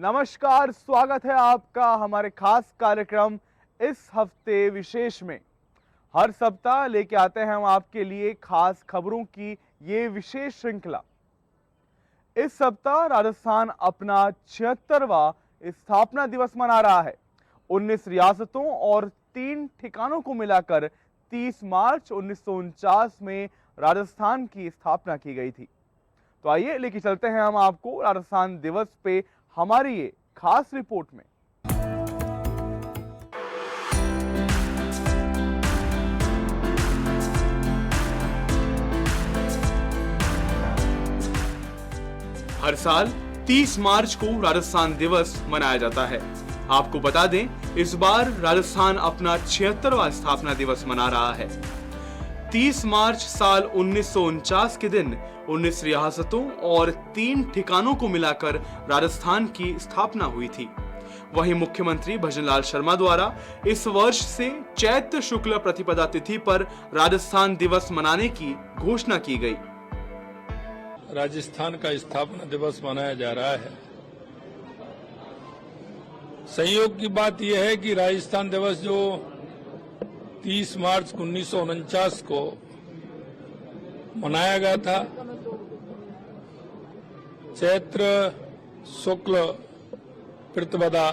नमस्कार, स्वागत है आपका हमारे खास कार्यक्रम इस हफ्ते विशेष में। हर सप्ताह लेके आते हैं हम आपके लिए खास खबरों की ये विशेष श्रृंखला। इस सप्ताह राजस्थान अपना 76वां स्थापना दिवस मना रहा है। 19 रियासतों और 3 ठिकानों को मिलाकर 30 मार्च 1949 में राजस्थान की स्थापना की गई थी। तो आइए लेके चलते हैं हम आपको राजस्थान दिवस पे हमारी ये खास रिपोर्ट में। हर साल 30 मार्च को राजस्थान दिवस मनाया जाता है। आपको बता दें, इस बार राजस्थान अपना 76वां स्थापना दिवस मना रहा है। 30 मार्च साल 1949 के दिन 19 रियासतों और 3 ठिकानों को मिलाकर राजस्थान की स्थापना हुई थी। वहीं मुख्यमंत्री भजनलाल शर्मा द्वारा इस वर्ष से चैत्र शुक्ल प्रतिपदा तिथि पर राजस्थान दिवस मनाने की घोषणा की गई। राजस्थान का स्थापना दिवस मनाया जा रहा है। संयोग की बात यह है कि राजस्थान दिवस जो 30 मार्च 1949 को मनाया गया था, चैत्र शुक्ल प्रतिपदा,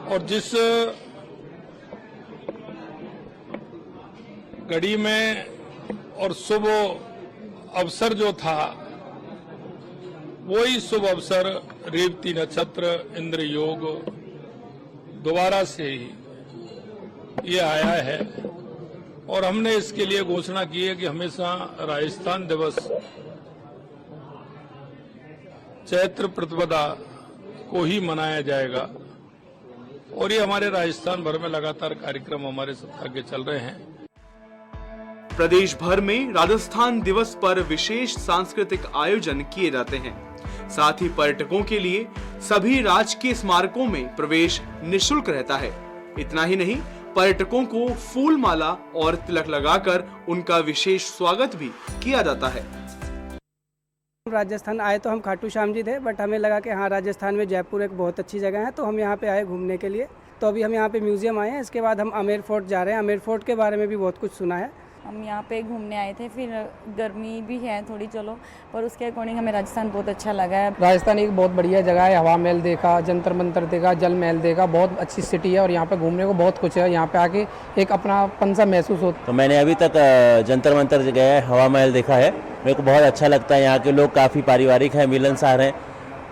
और जिस घड़ी में और शुभ अवसर जो था, वही शुभ अवसर रेवती नक्षत्र इंद्र योग दोबारा से ही ये आया है। और हमने इसके लिए घोषणा की है कि हमेशा राजस्थान दिवस चैत्र प्रतिपदा को ही मनाया जाएगा। और ये हमारे राजस्थान भर में लगातार कार्यक्रम हमारे सप्ताह के चल रहे हैं। प्रदेश भर में राजस्थान दिवस पर विशेष सांस्कृतिक आयोजन किए जाते हैं। साथ ही पर्यटकों के लिए सभी राजकीय स्मारकों में प्रवेश निःशुल्क रहता है। इतना ही नहीं, पर्यटकों को फूल माला और तिलक लगाकर उनका विशेष स्वागत भी किया जाता है। राजस्थान आए तो हम खाटू श्याम जी थे, बट हमें लगा कि हाँ, राजस्थान में जयपुर एक बहुत अच्छी जगह है, तो हम यहाँ पे आए घूमने के लिए। तो अभी हम यहाँ पे म्यूजियम आए हैं। इसके बाद हम आमेर फोर्ट जा रहे हैं। आमेर फोर्ट के बारे में भी बहुत कुछ सुना है। हम यहाँ पे घूमने आए थे, फिर गर्मी भी है थोड़ी, चलो, पर उसके अकॉर्डिंग हमें राजस्थान बहुत अच्छा लगा है। राजस्थान एक बहुत बढ़िया जगह है। हवा महल देखा, जंतर मंतर देखा, जल महल देखा, बहुत अच्छी सिटी है और यहाँ पे घूमने को बहुत कुछ है। यहाँ पे आके एक अपनापन सा महसूस होता है। तो मैंने अभी तक जंतर मंतर गया है, हवा महल देखा है। मेरे को बहुत अच्छा लगता है। यहाँ के लोग काफ़ी पारिवारिक हैं, मिलनसार हैं।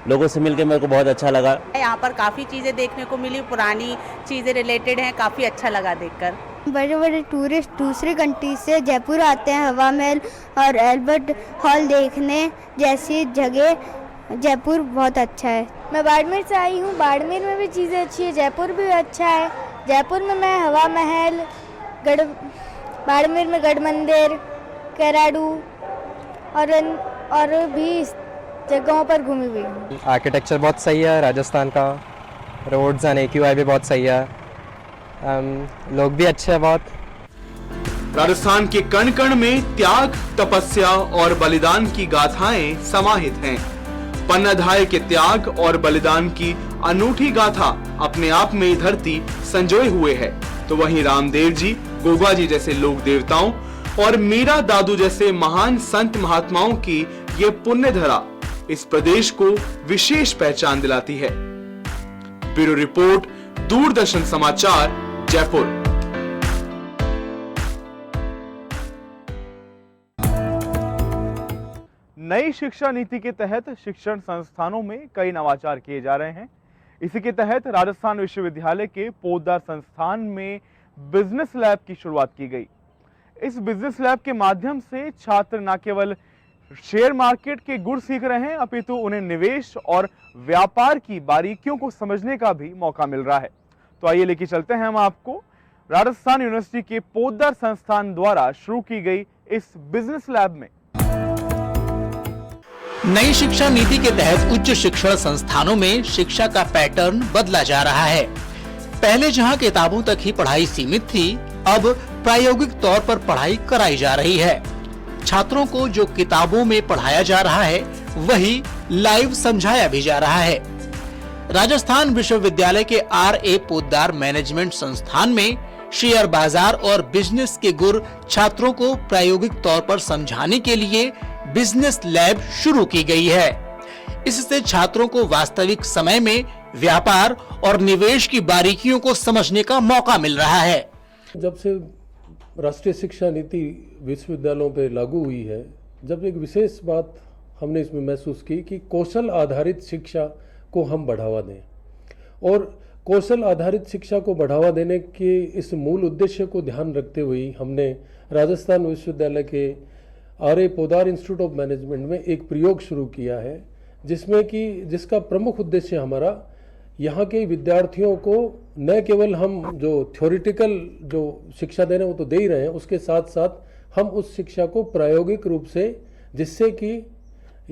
लोगों से मिलकर मेरे को बहुत अच्छा लगा। यहाँ पर काफ़ी चीज़ें देखने को मिली, पुरानी चीज़ें रिलेटेड हैं, काफ़ी अच्छा लगा देखकर। बड़े बड़े टूरिस्ट दूसरी कंट्री से जयपुर आते हैं हवा महल और एल्बर्ट हॉल देखने जैसी जगह। जयपुर बहुत अच्छा है। मैं बाड़मेर से आई हूँ। बाड़मेर में भी चीज़ें अच्छी है, जयपुर भी अच्छा है। जयपुर में मैं हवा महल, बाड़मेर में गढ़ मंदिर, कैराडू और भी जगहों पर घूमी हुई हूँ। आर्किटेक्चर बहुत सही है राजस्थान का। रोड्स एंड AQI भी बहुत सही है। लोग भी अच्छे हैं बहुत। राजस्थान के कण कण में त्याग, तपस्या और बलिदान की गाथाएं समाहित हैं। पन्नाधाय के त्याग और बलिदान की अनूठी गाथा अपने आप में धरती संजोए हुए है। तो वहीं रामदेव जी, गोगा जी जैसे लोक देवताओं और मीरा दादू जैसे महान संत महात्माओं की ये पुण्य धरा इस प्रदेश को विशेष पहचान दिलाती है। ब्यूरो रिपोर्ट, दूरदर्शन समाचार, जयपुर। नई शिक्षा नीति के तहत शिक्षण संस्थानों में कई नवाचार किए जा रहे हैं। इसी के तहत राजस्थान विश्वविद्यालय के पोद्दार संस्थान में बिजनेस लैब की शुरुआत की गई। इस बिजनेस लैब के माध्यम से छात्र न केवल शेयर मार्केट के गुर सीख रहे हैं, अपितु उन्हें निवेश और व्यापार की बारीकियों को समझने का भी मौका मिल रहा है। तो आइए लेके चलते हैं हम आपको राजस्थान यूनिवर्सिटी के पोद्दार संस्थान द्वारा शुरू की गई इस बिजनेस लैब में। नई शिक्षा नीति के तहत उच्च शिक्षण संस्थानों में शिक्षा का पैटर्न बदला जा रहा है। पहले जहां किताबों तक ही पढ़ाई सीमित थी, अब प्रायोगिक तौर पर पढ़ाई कराई जा रही है। छात्रों को जो किताबों में पढ़ाया जा रहा है वही लाइव समझाया भी जा रहा है। राजस्थान विश्वविद्यालय के RA पोद्दार मैनेजमेंट संस्थान में शेयर बाजार और बिजनेस के गुर छात्रों को प्रायोगिक तौर पर समझाने के लिए बिजनेस लैब शुरू की गई है। इससे छात्रों को वास्तविक समय में व्यापार और निवेश की बारीकियों को समझने का मौका मिल रहा है। जब से राष्ट्रीय शिक्षा नीति विश्वविद्यालयों पर लागू हुई है, जब एक विशेष बात हमने इसमें महसूस की कि कौशल आधारित शिक्षा को हम बढ़ावा दें, और कौशल आधारित शिक्षा को बढ़ावा देने के इस मूल उद्देश्य को ध्यान रखते हुए हमने राजस्थान विश्वविद्यालय के RA Poddar institute of management में एक प्रयोग शुरू किया है, जिसका प्रमुख उद्देश्य हमारा यहाँ के विद्यार्थियों को न केवल हम जो थ्योरेटिकल जो शिक्षा दे रहे हैं वो तो दे ही रहे हैं, उसके साथ साथ हम उस शिक्षा को प्रायोगिक रूप से, जिससे कि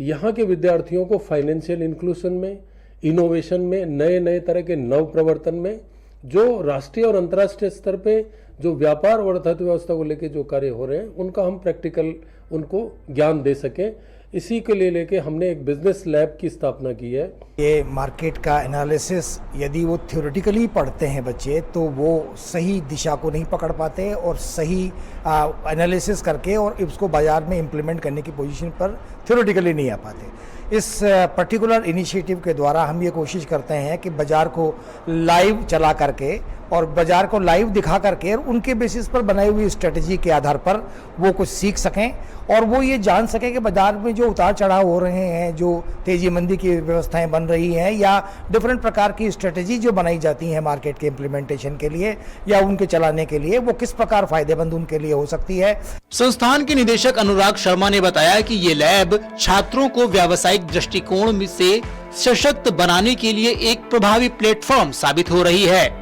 यहाँ के विद्यार्थियों को फाइनेंशियल इंक्लूजन में, इनोवेशन में, नए नए तरह के नव प्रवर्तन में, जो राष्ट्रीय और अंतर्राष्ट्रीय स्तर पे जो व्यापार और अर्थव्यवस्था को लेके जो कार्य हो रहे हैं उनका हम प्रैक्टिकल उनको ज्ञान दे सकें। इसी के लिए लेके हमने एक बिजनेस लैब की स्थापना की है। ये मार्केट का एनालिसिस यदि वो थ्योरेटिकली पढ़ते हैं बच्चे तो वो सही दिशा को नहीं पकड़ पाते और सही एनालिसिस करके और उसको बाज़ार में इम्प्लीमेंट करने की पोजीशन पर थ्योरेटिकली नहीं आ पाते। इस पर्टिकुलर इनिशिएटिव के द्वारा हम ये कोशिश करते हैं कि बाज़ार को लाइव चला करके और बाज़ार को लाइव दिखा करके और उनके बेसिस पर बनाई हुई स्ट्रेटजी के आधार पर वो कुछ सीख सकें और वो ये जान सकें कि बाज़ार में जो उतार चढ़ाव हो रहे हैं, जो तेज़ी मंदी की व्यवस्थाएं बन रही हैं या डिफरेंट प्रकार की स्ट्रेटजी जो बनाई जाती हैं मार्केट के इम्प्लीमेंटेशन के लिए या उनके चलाने के लिए, वो किस प्रकार फ़ायदेमंद उनके लिए हो सकती है। संस्थान के निदेशक अनुराग शर्मा ने बताया कि ये लैब छात्रों को व्यावसायिक दृष्टिकोण से सशक्त बनाने के लिए एक प्रभावी प्लेटफॉर्म साबित हो रही है।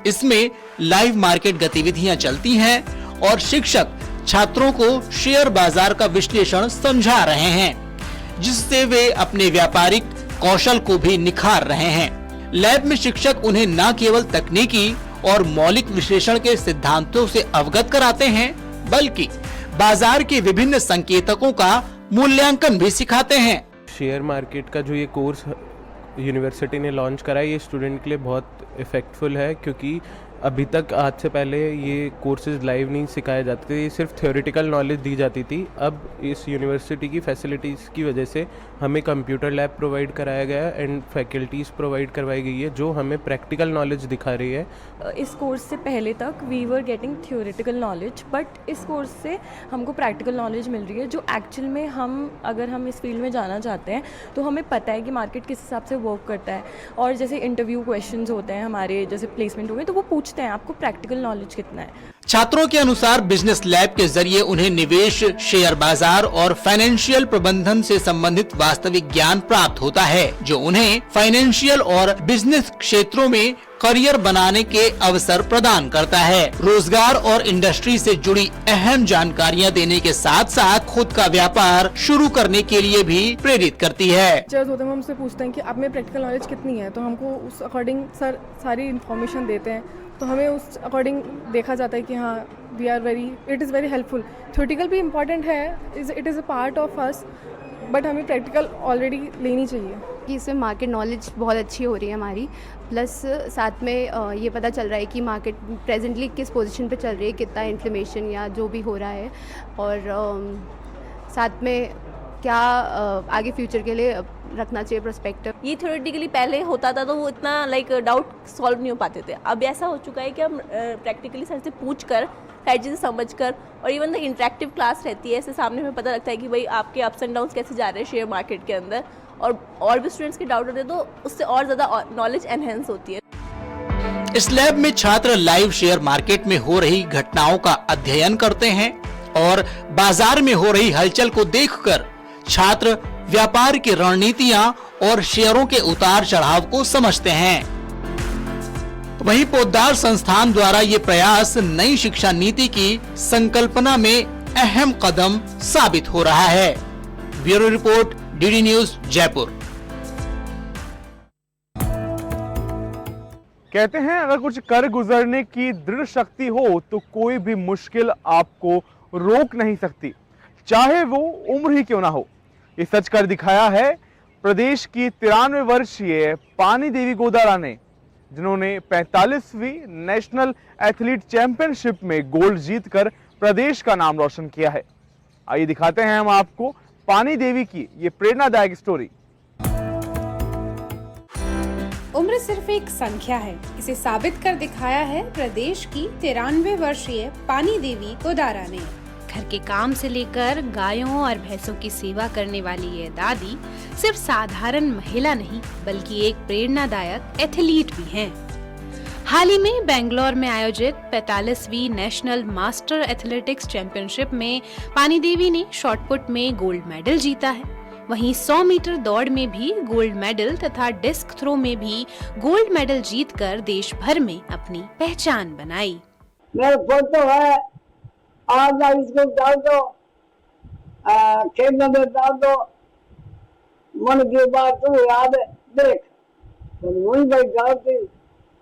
इसमें लाइव मार्केट गतिविधियां चलती हैं और शिक्षक छात्रों को शेयर बाजार का विश्लेषण समझा रहे हैं, जिससे वे अपने व्यापारिक कौशल को भी निखार रहे हैं। लैब में शिक्षक उन्हें न केवल तकनीकी और मौलिक विश्लेषण के सिद्धांतों से अवगत कराते हैं, बल्कि बाजार के विभिन्न संकेतकों का मूल्यांकन भी सिखाते हैं। शेयर मार्केट का जो ये कोर्स यूनिवर्सिटी ने लॉन्च करा है, ये स्टूडेंट के लिए बहुत इफ़ेक्टफुल है, क्योंकि अभी तक आज से पहले ये कोर्सेज लाइव नहीं सिखाए जाते थे, ये सिर्फ थ्योरेटिकल नॉलेज दी जाती थी। अब इस यूनिवर्सिटी की फैसिलिटीज़ की वजह से हमें कंप्यूटर लैब प्रोवाइड कराया गया है एंड फैकल्टीज़ प्रोवाइड करवाई गई है जो हमें प्रैक्टिकल नॉलेज दिखा रही है। इस कोर्स से पहले तक we were getting theoretical knowledge, but इस कोर्स से हमको प्रैक्टिकल नॉलेज मिल रही है जो एक्चुअल में अगर हम इस फील्ड में जाना चाहते हैं तो हमें पता है कि मार्केट किस हिसाब से वर्क करता है। और जैसे इंटरव्यू क्वेश्चंस होते हैं हमारे, जैसे प्लेसमेंट हो गए, तो वो पूछते हैं आपको प्रैक्टिकल नॉलेज कितना है। छात्रों के अनुसार बिजनेस लैब के जरिए उन्हें निवेश, शेयर बाजार और फाइनेंशियल प्रबंधन से संबंधित वास्तविक ज्ञान प्राप्त होता है, जो उन्हें फाइनेंशियल और बिजनेस क्षेत्रों में करियर बनाने के अवसर प्रदान करता है। रोजगार और इंडस्ट्री से जुड़ी अहम जानकारियां देने के साथ साथ खुद का व्यापार शुरू करने के लिए भी प्रेरित करती है। जज होते हैं, हम हमसे पूछते हैं कि आप में प्रैक्टिकल नॉलेज कितनी है, तो हमको उस अकॉर्डिंग सर सारी इन्फॉर्मेशन देते हैं, तो हमें उस अकॉर्डिंग देखा जाता है कि हाँ it is very helpful. Theoretical भी इम्पॉर्टेंट है, it is a part of us, but हमें प्रैक्टिकल ऑलरेडी लेनी चाहिए। कि इसमें मार्केट नॉलेज बहुत अच्छी हो रही है हमारी, प्लस साथ में ये पता चल रहा है कि मार्केट प्रेजेंटली किस पोजीशन पे चल रही है, कितना इन्फ्लेमेशन या जो भी हो रहा है, और साथ में क्या आगे फ्यूचर के लिए रखना चाहिए प्रोस्पेक्टिव। ये थ्योरेटिकली पहले होता था तो वो इतना डाउट सॉल्व नहीं हो पाते थे। अब ऐसा हो चुका है कि हम प्रैक्टिकली सर से पूछ कर, सारी चीज़ें समझ कर, और इवन द इंटरेक्टिव क्लास रहती है, इससे सामने में पता लगता है कि भाई आपके अप्स एंड डाउन्स कैसे जा रहे हैं शेयर मार्केट के अंदर, और भी स्टूडेंट्स के डाउट होते हैं तो उससे और ज़्यादा नॉलेज एनहेंस होती है। इस लैब में छात्र लाइव शेयर मार्केट में हो रही घटनाओं का अध्ययन करते हैं और बाजार में हो रही हलचल को देखकर छात्र व्यापार की रणनीतियां और शेयरों के उतार चढ़ाव को समझते हैं। वहीं पोद्दार संस्थान द्वारा ये प्रयास नई शिक्षा नीति की संकल्पना में अहम कदम साबित हो रहा है। Bureau report, DD news, Jaipur. कहते हैं अगर कुछ कर गुजरने की दृढ़ शक्ति हो तो कोई भी मुश्किल आपको रोक नहीं सकती, चाहे वो उम्र ही क्यों ना हो। ये सच कर दिखाया है प्रदेश की 93 वर्षीय पानी देवी गोदारा ने, जिन्होंने 45वीं नेशनल एथलीट चैंपियनशिप में गोल्ड जीतकर प्रदेश का नाम रोशन किया है। आइए दिखाते हैं हम आपको पानी देवी की ये प्रेरणादायक स्टोरी। उम्र सिर्फ एक संख्या है, इसे साबित कर दिखाया है प्रदेश की 93 वर्षीय पानी देवी गोदारा ने। घर के काम से लेकर गायों और भैंसों की सेवा करने वाली ये दादी सिर्फ साधारण महिला नहीं बल्कि एक प्रेरणादायक एथलीट भी हैं। हाल ही में बेंगलोर में आयोजित 45वीं नेशनल मास्टर एथलेटिक्स चैंपियनशिप में पानी देवी ने शॉटपुट में गोल्ड मेडल जीता है। वहीं 100 मीटर दौड़ में भी गोल्ड मेडल तथा डिस्क थ्रो में भी गोल्ड मेडल जीतकर देश भर में अपनी पहचान बनाई। मेरा फोटो है, आज इसको डाल दो, खेलने में डाल दो, मन की बात तू याद देख, वही भाई डालती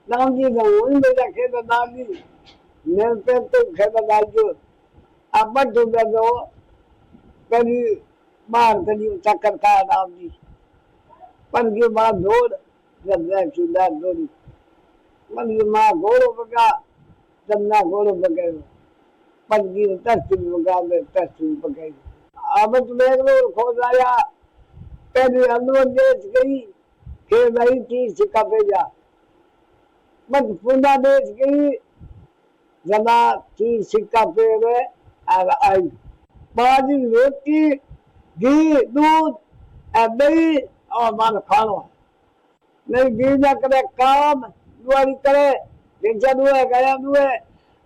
दाम जी वही बेटा खेल डाल दी, मेरे पे तो खेल डाल दो, अब तो दे दो, कभी बाहर कभी चक्कर खा डाल दी, पर के बाद दौड़ जब मैं चूल्हा दौड़ी, मन की माँ घोड़ो बगा, जब ना घोड़ो बगैर पंजी तस्वीर मुकाबले तस्वीर पकड़ी। अब तो बेंगलोर खोज आया, पहले अंदर देश गई, फिर वही चीज सिक्का भेजा, बस पूरा देश गई, जमा चीज सिक्का पे आई, बाजी रोटी, घी, दूध, दही और मान खाना। नहीं घी ना करे काम, दुआरी करे, टेंशन हुए, गया हुए,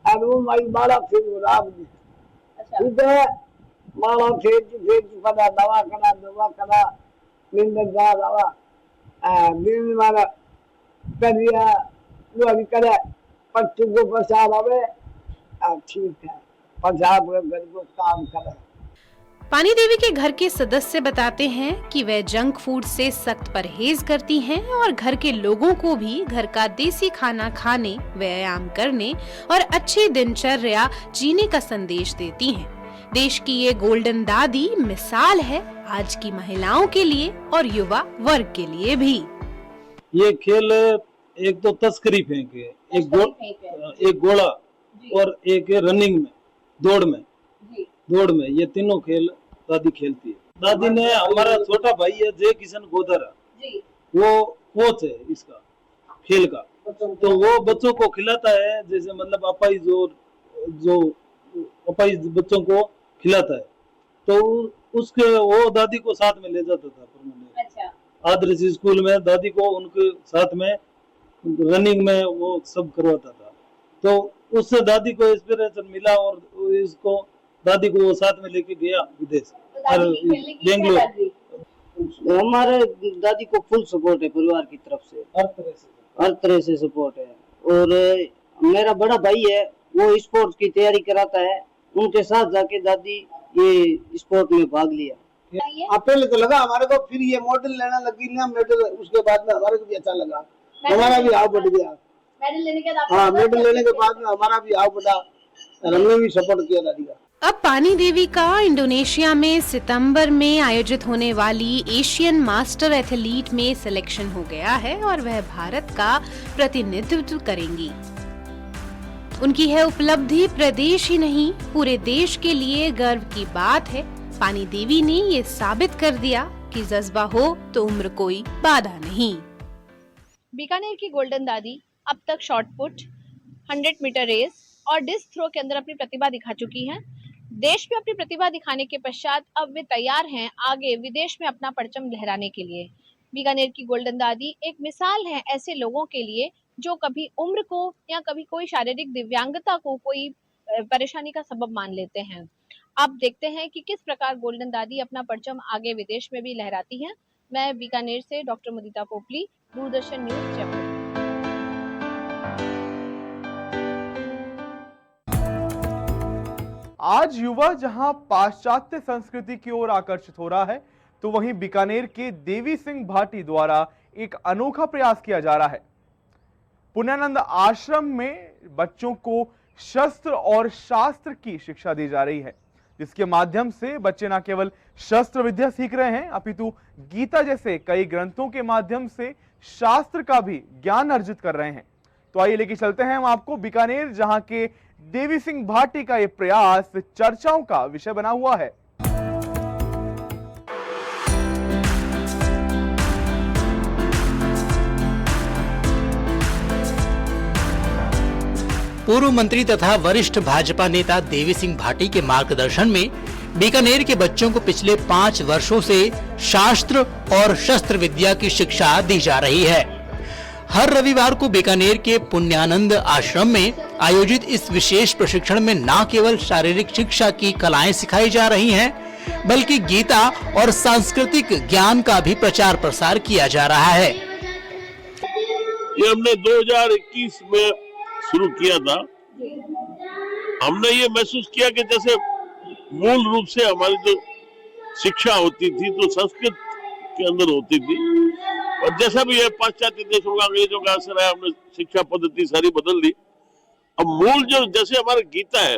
अब वो माई माला फिर राम जी, ठीक है, माला फिर पता दवा करा, मिंदर जा दवा, दिन मारा करिया, दुआरी करे, पच्चू को प्रसाद आवे, ठीक है, पंजाब के घर को काम करे। पानी देवी के घर के सदस्य बताते हैं कि वे जंक फूड से सख्त परहेज करती हैं और घर के लोगों को भी घर का देसी खाना खाने, व्यायाम करने और अच्छी दिनचर्या जीने का संदेश देती हैं। देश की ये गोल्डन दादी मिसाल है आज की महिलाओं के लिए और युवा वर्ग के लिए भी। ये खेल एक तो तस्करी फेंके, एक गोला और एक रनिंग में, दौड़ में ये तीनों खेल दादी खेलती है। दादी ने, हमारा छोटा भाई है जय किशन गोदारा, वो कोच है इसका खेल का, तो वो बच्चों को खिलाता है, जैसे मतलब अपाइज और जो अपाइज बच्चों को खिलाता है, तो उसके वो दादी को साथ में ले जाता था। अच्छा। आदर्श स्कूल में दादी को उनके साथ में रनिंग में वो सब करवाता था, तो उससे दादी को इंस्पिरेशन मिला और इसको दादी को वो साथ में लेके गया विदेश और बेंगलोर। हमारे दादी को फुल सपोर्ट है परिवार की तरफ से, हर तरह से सपोर्ट है। और मेरा बड़ा भाई है, वो स्पोर्ट्स की तैयारी कराता है, उनके साथ जाके दादी ये स्पोर्ट में भाग लिया। पहले तो लगा हमारे को, फिर ये मॉडल लेना लगी ना मेडल, उसके बाद में हमारे को भी अच्छा लगा, हमारा भी हाव बढ़ गया। मेडल लेने के बाद में हमारा भी हाव बढ़ा, हमने भी सपोर्ट किया दादी का। अब पानी देवी का इंडोनेशिया में सितंबर में आयोजित होने वाली एशियन मास्टर एथलीट में सिलेक्शन हो गया है और वह भारत का प्रतिनिधित्व करेंगी। उनकी है उपलब्धि प्रदेश ही नहीं पूरे देश के लिए गर्व की बात है। पानी देवी ने ये साबित कर दिया कि जज्बा हो तो उम्र कोई बाधा नहीं। बीकानेर की गोल्डन दादी अब तक शॉटपुट, 100 मीटर रेस और डिस्क थ्रो के अंदर अपनी प्रतिभा दिखा चुकी हैं। देश में अपनी प्रतिभा दिखाने के पश्चात अब वे तैयार हैं आगे विदेश में अपना परचम लहराने के लिए। बीकानेर की गोल्डन दादी एक मिसाल है ऐसे लोगों के लिए जो कभी उम्र को या कभी कोई शारीरिक दिव्यांगता को कोई परेशानी का सबब मान लेते हैं। अब देखते हैं कि किस प्रकार गोल्डन दादी अपना परचम आगे विदेश में भी लहराती हैं। मैं बीकानेर से डॉक्टर मुदिता पोपली, दूरदर्शन न्यूज जयपुर। आज युवा जहां पाश्चात्य संस्कृति की ओर आकर्षित हो रहा है, तो वहीं बीकानेर के देवी सिंह भाटी द्वारा एक अनोखा प्रयास किया जा रहा है। पुण्यानंद आश्रम में बच्चों को शस्त्र और शास्त्र की शिक्षा दी जा रही है, जिसके माध्यम से बच्चे न केवल शस्त्र विद्या सीख रहे हैं अपितु गीता जैसे कई ग्रंथों के माध्यम से शास्त्र का भी ज्ञान अर्जित कर रहे हैं। तो आइए लेके चलते हैं हम आपको बीकानेर, जहां के देवी सिंह भाटी का ये प्रयास चर्चाओं का विषय बना हुआ है। पूर्व मंत्री तथा वरिष्ठ भाजपा नेता देवी सिंह भाटी के मार्गदर्शन में बीकानेर के बच्चों को पिछले 5 वर्षों से शास्त्र और शस्त्र विद्या की शिक्षा दी जा रही है। हर रविवार को बीकानेर के पुण्यानंद आश्रम में आयोजित इस विशेष प्रशिक्षण में न केवल शारीरिक शिक्षा की कलाएं सिखाई जा रही हैं, बल्कि गीता और सांस्कृतिक ज्ञान का भी प्रचार प्रसार किया जा रहा है। ये हमने 2021 में शुरू किया था। हमने ये महसूस किया कि जैसे मूल रूप से हमारी जो शिक्षा होती थी तो संस्कृत के अंदर होती थी, और जैसा भी है पाश्चात्य देशों का अंग्रेजों का असर है, हमने शिक्षा पद्धति सारी बदल दी। अब मूल जो जैसे हमारा गीता है,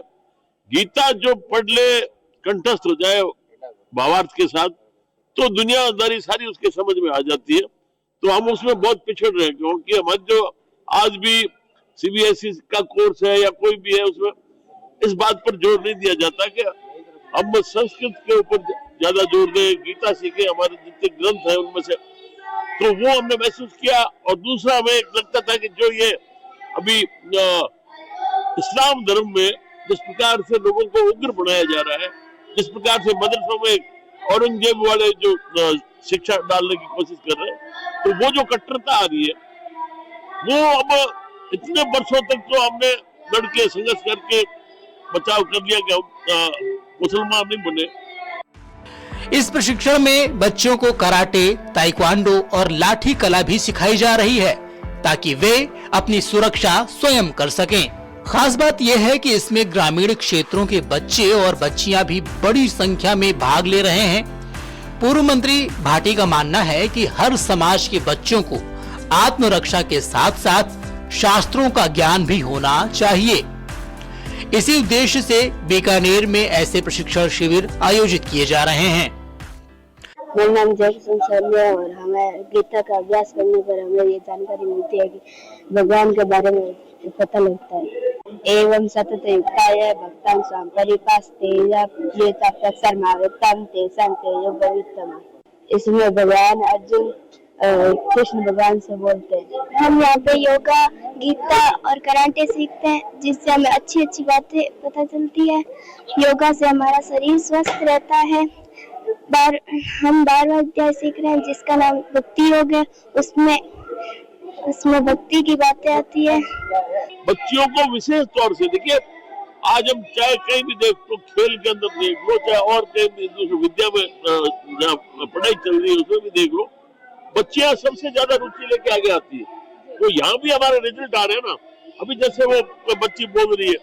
गीता जो पढ़ ले कंठस्थ हो जाए भावार्थ के साथ तो दुनियादारी सारी उसके समझ में आ जाती है। तो हम उसमें बहुत पिछड़ रहे हैं, क्योंकि हमारे जो आज भी सीबीएसई का कोर्स है या कोई भी है, उसमें इस बात पर जोर नहीं दिया जाता कि हम संस्कृत के ऊपर ज्यादा जोर दें, गीता सीखे, हमारे जितने ग्रंथ हैं उनमें से। तो वो हमने महसूस किया। और दूसरा हमें लगता था कि जो ये अभी इस्लाम धर्म में जिस प्रकार से लोगों को उग्र बनाया जा रहा है, जिस प्रकार से मदरसों में औरंगजेब वाले जो शिक्षा डालने की कोशिश कर रहे हैं, तो वो जो कट्टरता आ रही है वो अब इतने वर्षों तक तो हमने लड़के संघर्ष करके बचाव कर लिया कि हम मुसलमान नहीं बने। इस प्रशिक्षण में बच्चों को कराटे, ताइक्वांडो और लाठी कला भी सिखाई जा रही है ताकि वे अपनी सुरक्षा स्वयं कर सकें। खास बात यह है कि इसमें ग्रामीण क्षेत्रों के बच्चे और बच्चियां भी बड़ी संख्या में भाग ले रहे हैं। पूर्व मंत्री भाटी का मानना है कि हर समाज के बच्चों को आत्मरक्षा के साथ साथ शास्त्रों का ज्ञान भी होना चाहिए। इसी उद्देश्य से बीकानेर में ऐसे प्रशिक्षण शिविर आयोजित किए जा रहे हैं। मेरा नाम जयकिशन शर्मा है और हमें गीता का अभ्यास करने पर हमें ये जानकारी मिलती है कि भगवान के बारे में पता लगता है। एवं सतत युक्ताय भक्तां स्वाम परिपास्ते या प्रियता प्रसरमावतां तेषां ते योगवित्तम। इसमें भगवान अर्जुन कृष्ण भगवान से बोलते हैं। हम यहाँ पे योगा, गीता और कराटे सीखते हैं, जिससे हमें अच्छी अच्छी बातें पता चलती है। योगा से हमारा शरीर स्वस्थ रहता है। हम 12वां अध्याय सीख रहे हैं जिसका नाम भक्ति योग है। उसमें भक्ति की बातें आती है। बच्चियों को विशेष तौर से देखिए, आज हम चाहे कहीं भी देख लो, खेल के अंदर देख लो, चाहे और कहीं भी विद्या में जहाँ पढ़ाई चल रही है उसमें भी देख लो, बच्चियां सबसे ज्यादा रुचि लेके आगे आती है। तो यहाँ भी हमारे रिजल्ट आ रहे हैं ना। अभी जैसे वो बच्ची बोल रही है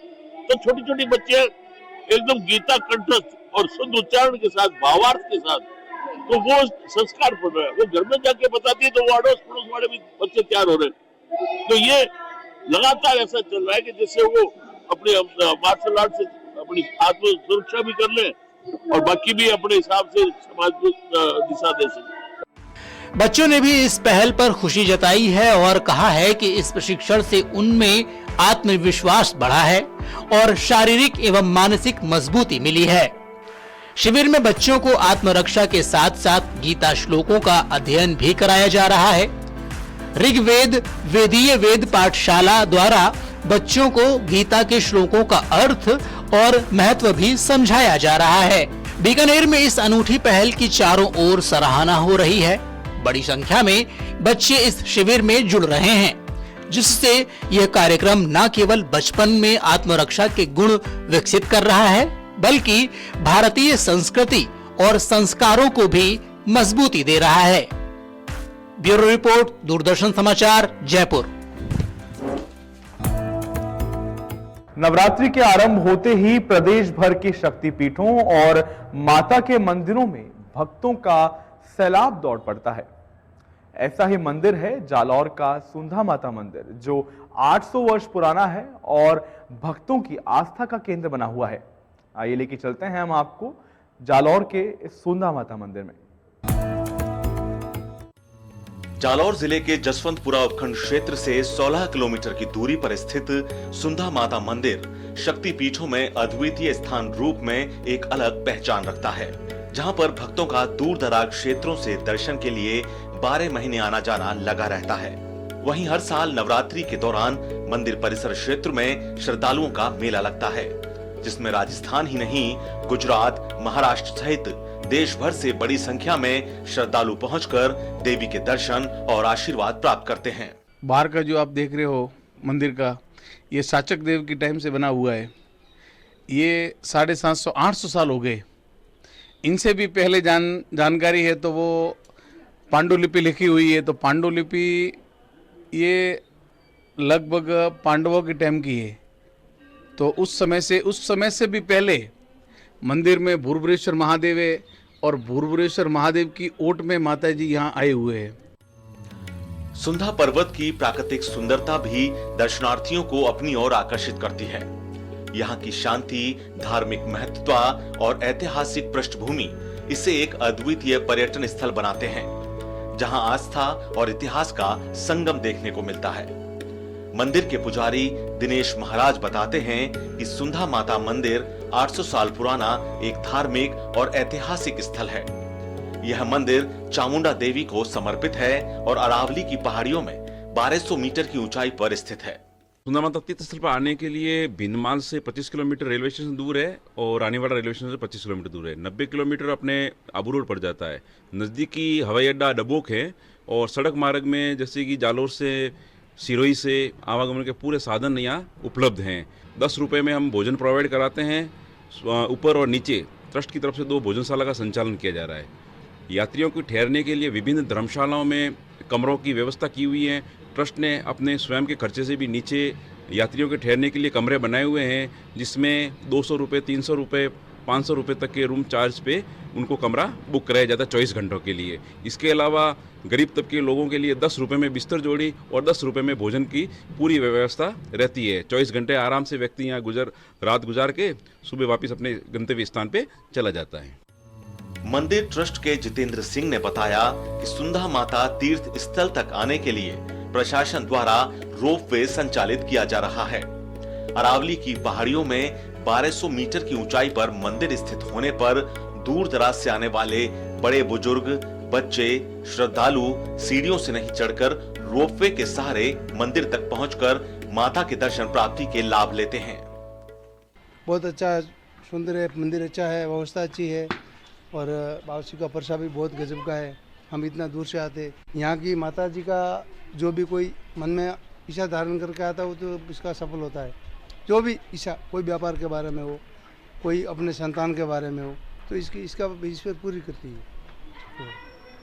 तो छोटी छोटी बच्चियां एकदम गीता कंठस्थ और शुद्ध उच्चारण के साथ, भावार्थ के साथ, तो वो संस्कार पड़ रहा है। वो घर में जाके बताती है तो वो अड़ोस पड़ोस वाले भी बच्चे तैयार हो रहे हैं। तो ये लगातार ऐसा चल रहा है कि जिससे वो अपने मार्शल आर्ट से अपनी आत्म सुरक्षा भी कर ले और बाकी भी अपने हिसाब से समाज को दिशा दे सके। बच्चों ने भी इस पहल पर खुशी जताई है और कहा है कि इस प्रशिक्षण से उनमें आत्मविश्वास बढ़ा है और शारीरिक एवं मानसिक मजबूती मिली है। शिविर में बच्चों को आत्मरक्षा के साथ साथ गीता श्लोकों का अध्ययन भी कराया जा रहा है। ऋग्वेद वेदीय वेद पाठशाला द्वारा बच्चों को गीता के श्लोकों का अर्थ और महत्व भी समझाया जा रहा है। बीकानेर में इस अनूठी पहल की चारों ओर सराहना हो रही है। बड़ी संख्या में बच्चे इस शिविर में जुड़ रहे हैं, जिससे यह कार्यक्रम न केवल बचपन में आत्मरक्षा के गुण विकसित कर रहा है, बल्कि भारतीय संस्कृति और संस्कारों को भी मजबूती दे रहा है। ब्यूरो रिपोर्ट, दूरदर्शन समाचार, जयपुर। नवरात्रि के आरंभ होते ही प्रदेश भर के शक्तिपीठों और माता के मंदिरों में भक्तों का सैलाब दौड़ पड़ता है। ऐसा ही मंदिर है जालौर का सुंधा माता मंदिर, जो 800 वर्ष पुराना है और भक्तों की आस्था का केंद्र बना हुआ है। आइए लेके चलते हैं हम आपको जालौर के इस सुंधा माता मंदिर में। जालौर जिले के जसवंतपुरा उपखंड क्षेत्र से 16 किलोमीटर की दूरी पर स्थित सुंधा माता मंदिर शक्तिपीठों में अद्वितीय स्थान रूप में एक अलग पहचान रखता है, जहां पर भक्तों का दूर दराज क्षेत्रों से दर्शन के लिए 12 महीने आना जाना लगा रहता है। वहीं हर साल नवरात्रि के दौरान मंदिर परिसर क्षेत्र में श्रद्धालुओं का मेला लगता है, जिसमें राजस्थान ही नहीं गुजरात, महाराष्ट्र सहित देश भर से बड़ी संख्या में श्रद्धालु पहुंचकर देवी के दर्शन और आशीर्वाद प्राप्त करते हैं। बाहर का जो आप देख रहे हो मंदिर का, ये शाचक देव के टाइम से बना हुआ है। ये 750-800 साल हो गए। इनसे भी पहले जानकारी है तो वो पांडुलिपि लिखी हुई है, तो पांडुलिपि ये लगभग पांडवों के टाइम की है। तो उस समय से भी पहले मंदिर में भूर्भुरेश्वर महादेव है और भूर्भुरेश्वर महादेव की ओट में माता जी यहाँ आए हुए हैं। सुंधा पर्वत की प्राकृतिक सुंदरता भी दर्शनार्थियों को अपनी ओर आकर्षित करती है। यहाँ की शांति, धार्मिक महत्व और ऐतिहासिक पृष्ठभूमि इसे एक अद्वितीय पर्यटन स्थल बनाते हैं, जहाँ आस्था और इतिहास का संगम देखने को मिलता है। मंदिर के पुजारी दिनेश महाराज बताते हैं कि सुंधा माता मंदिर 800 साल पुराना एक धार्मिक और ऐतिहासिक स्थल है। यह मंदिर चामुंडा देवी को समर्पित है और अरावली की पहाड़ियों में 1200 मीटर की ऊंचाई पर स्थित है। सुंधा माता तीर्थ स्थल पर आने के लिए भिनमाल से 25 किलोमीटर रेलवे स्टेशन दूर है और रानीवाड़ा रेलवे स्टेशन से 25 किलोमीटर दूर है। 90 किलोमीटर अपने आबू रोड पड़ जाता है। नज़दीकी हवाई अड्डा डबोक है और सड़क मार्ग में जैसे कि जालौर से, सिरोही से आवागमन के पूरे साधन यहाँ उपलब्ध हैं। 10 रुपये में हम भोजन प्रोवाइड कराते हैं। ऊपर और नीचे ट्रस्ट की तरफ से 2 भोजनशाला का संचालन किया जा रहा है। यात्रियों को ठहरने के लिए विभिन्न धर्मशालाओं में कमरों की व्यवस्था की हुई है। ट्रस्ट ने अपने स्वयं के खर्चे से भी नीचे यात्रियों के ठहरने के लिए कमरे बनाए हुए हैं, जिसमें 200 रुपये, 300 रुपये, 500 रुपये तक के रूम चार्ज पे उनको कमरा बुक कराया जाता है 24 घंटों के लिए। इसके अलावा गरीब तबके के लोगों के लिए 10 रुपये में बिस्तर जोड़ी और 10 रुपये में भोजन की पूरी व्यवस्था रहती है। 24 घंटे आराम से व्यक्ति यहाँ रात गुजार के सुबह वापस अपने गंतव्य स्थान पे चला जाता है। मंदिर ट्रस्ट के जितेंद्र सिंह ने बताया कि सुंधा माता तीर्थ स्थल तक आने के लिए प्रशासन द्वारा रोपवे संचालित किया जा रहा है। अरावली की पहाड़ियों में 1200 मीटर की ऊंचाई पर मंदिर स्थित होने पर दूर दराज से आने वाले बड़े बुजुर्ग, बच्चे, श्रद्धालु सीढ़ियों से नहीं चढ़कर रोपवे के सहारे मंदिर तक पहुंचकर माता के दर्शन प्राप्ति के लाभ लेते हैं। बहुत अच्छा सुंदर है, मंदिर अच्छा है, व्यवस्था अच्छी है और बाबूजी का प्रसाद भी बहुत गजब का है। हम इतना दूर से आते, यहाँ की माता जी का जो भी कोई मन में इच्छा धारण करके आता है वो तो इसका सफल होता है। जो भी इच्छा, कोई व्यापार के बारे में हो, कोई अपने संतान के बारे में हो, तो इसका ईश्वर पूरी करती है, तो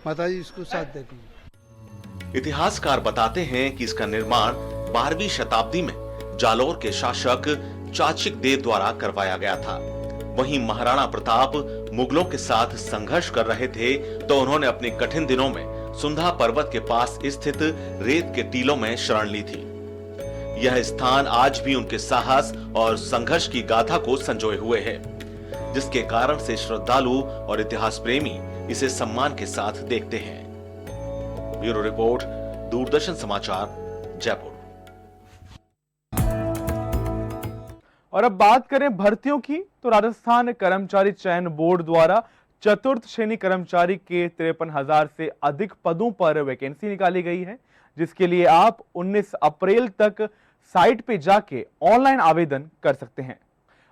माता जी इसको साथ देती है। इतिहासकार बताते हैं कि इसका निर्माण 12वीं शताब्दी में जालौर के शासक चाचिक देव द्वारा करवाया गया था। वहीं महाराणा प्रताप मुगलों के साथ संघर्ष कर रहे थे तो उन्होंने अपने कठिन दिनों में सुंधा पर्वत के पास स्थित रेत के टीलों में शरण ली थी। यह स्थान आज भी उनके साहस और संघर्ष की गाथा को संजोए हुए है, जिसके कारण से श्रद्धालु और इतिहास प्रेमी इसे सम्मान के साथ देखते हैं। ब्यूरो रिपोर्ट, दूरदर्शन समाचार, जयपुर। और अब बात करें भर्तियों की, तो राजस्थान कर्मचारी चयन बोर्ड द्वारा चतुर्थ श्रेणी कर्मचारी के 53,000 से अधिक पदों पर वैकेंसी निकाली गई है, जिसके लिए आप 19 अप्रैल तक साइट पे जाके ऑनलाइन आवेदन कर सकते हैं।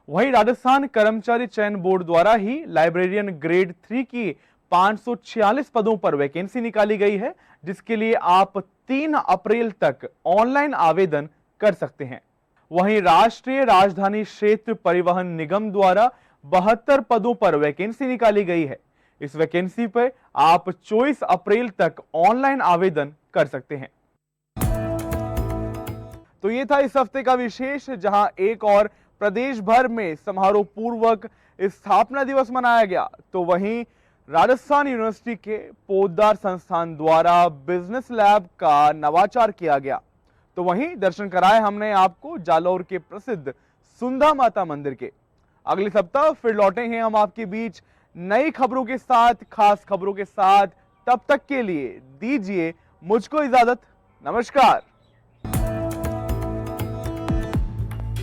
वहीं राजस्थान कर्मचारी चयन बोर्ड द्वारा ही लाइब्रेरियन ग्रेड 3 की 546 पदों पर वैकेंसी निकाली गई है, जिसके लिए आप 3 अप्रैल तक ऑनलाइन आवेदन कर सकते हैं। वहीं राष्ट्रीय राजधानी क्षेत्र परिवहन निगम द्वारा 72 पदों पर वैकेंसी निकाली गई है। इस वैकेंसी पर आप 24 अप्रैल तक ऑनलाइन आवेदन कर सकते हैं। तो ये था इस हफ्ते का विशेष, जहां एक और प्रदेश भर में समारोह पूर्वक स्थापना दिवस मनाया गया, तो वहीं राजस्थान यूनिवर्सिटी के पोद्दार संस्थान द्वारा बिजनेस लैब का नवाचार किया गया। तो वहीं दर्शन कराए हमने आपको जालौर के प्रसिद्ध सुंधा माता मंदिर के। अगले सप्ताह फिर लौटेंगे हम आपके बीच नई खबरों के साथ, खास खबरों के साथ। तब तक के लिए दीजिए मुझको इजाजत। नमस्कार।